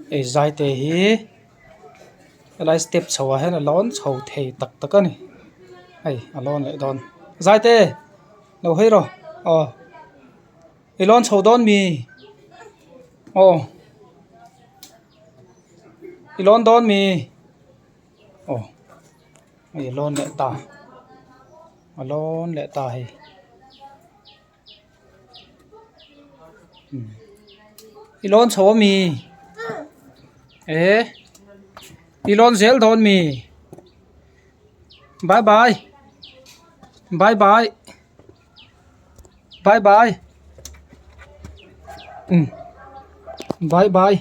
Ê Zaitea hi lại step sầu hay là lón sầu thề tắc tắc này hay lón lại đòn Zaitea đâu hết rồi lón sầu đón mi lón đón mi lón lại ta hay lón sầu mi lón zel đón mi bye bye bye bye bye bye bye bye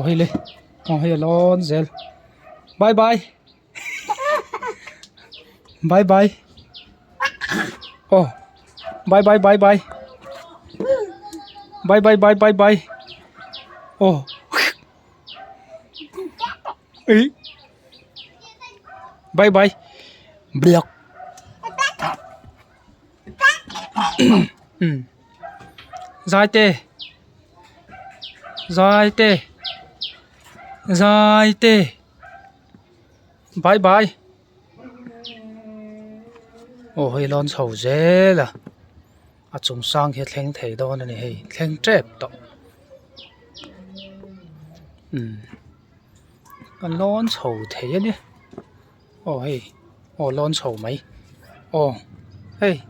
hay lên hay lon zel bye bye bye bye bye bye bye bye bye bye bye bye bye ý bye bye block Zaitea Zaitea Zaitea bye bye hay lon sầu dễ là chúng sang hiện thèn thấy đó này hay thèn trẹp đó con lon sầu thế nhé hay lon sầu mấy hey